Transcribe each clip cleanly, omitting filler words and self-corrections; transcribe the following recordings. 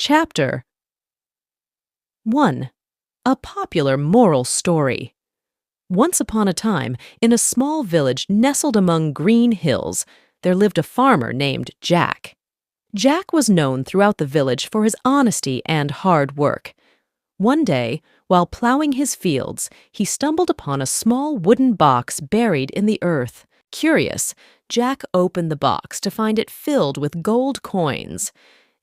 Chapter 1. A popular moral story. Once upon a time, in a small village nestled among green hills, there lived a farmer named Jack. Jack was known throughout the village for his honesty and hard work. One day, while plowing his fields, he stumbled upon a small wooden box buried in the earth. Curious, Jack opened the box to find it filled with gold coins.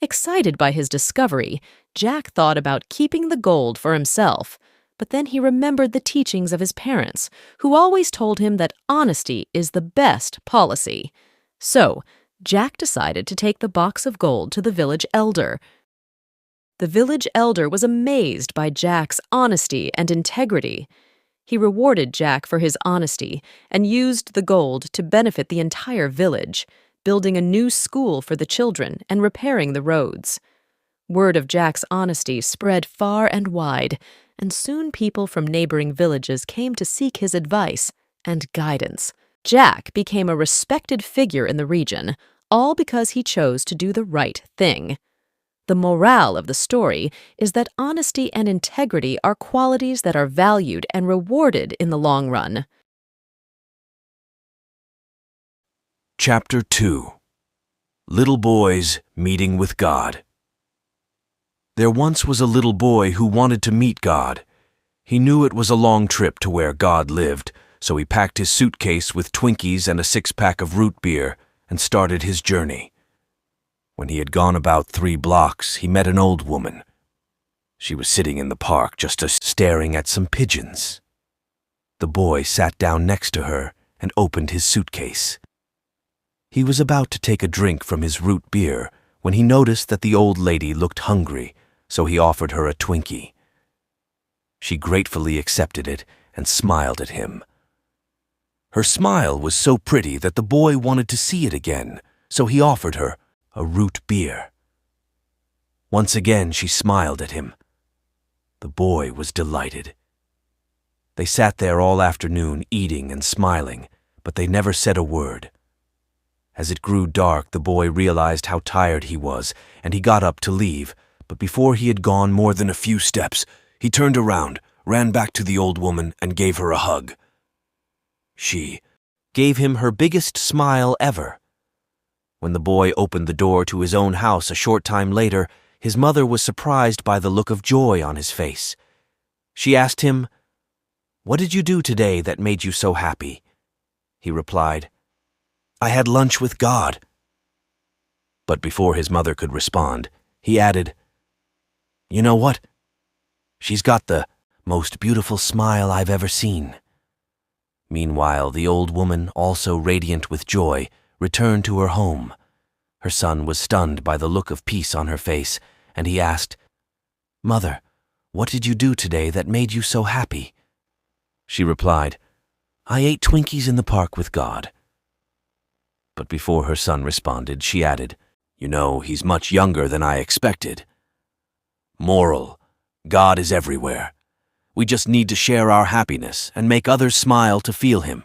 Excited by his discovery, Jack thought about keeping the gold for himself, but then he remembered the teachings of his parents, who always told him that honesty is the best policy. So, Jack decided to take the box of gold to the village elder. The village elder was amazed by Jack's honesty and integrity. He rewarded Jack for his honesty and used the gold to benefit the entire village, building a new school for the children and repairing the roads. Word of Jack's honesty spread far and wide, and soon people from neighboring villages came to seek his advice and guidance. Jack became a respected figure in the region, all because he chose to do the right thing. The morale of the story is that honesty and integrity are qualities that are valued and rewarded in the long run. Chapter 2. Little Boys Meeting with God. There once was a little boy who wanted to meet God. He knew it was a long trip to where God lived, so he packed his suitcase with Twinkies and a 6-pack of root beer and started his journey. When he had gone about 3 blocks, he met an old woman. She was sitting in the park just staring at some pigeons. The boy sat down next to her and opened his suitcase. He was about to take a drink from his root beer when he noticed that the old lady looked hungry, so he offered her a Twinkie. She gratefully accepted it and smiled at him. Her smile was so pretty that the boy wanted to see it again, so he offered her a root beer. Once again she smiled at him. The boy was delighted. They sat there all afternoon eating and smiling, but they never said a word. As it grew dark, the boy realized how tired he was, and he got up to leave, but before he had gone more than a few steps, he turned around, ran back to the old woman, and gave her a hug. She gave him her biggest smile ever. When the boy opened the door to his own house a short time later, his mother was surprised by the look of joy on his face. She asked him, "What did you do today that made you so happy?" He replied, "I had lunch with God." But before his mother could respond, he added, "You know what? She's got the most beautiful smile I've ever seen." Meanwhile, the old woman, also radiant with joy, returned to her home. Her son was stunned by the look of peace on her face, and he asked, "Mother, what did you do today that made you so happy?" She replied, "I ate Twinkies in the park with God." But before her son responded, she added, "You know, he's much younger than I expected." Moral: God is everywhere. We just need to share our happiness and make others smile to feel Him.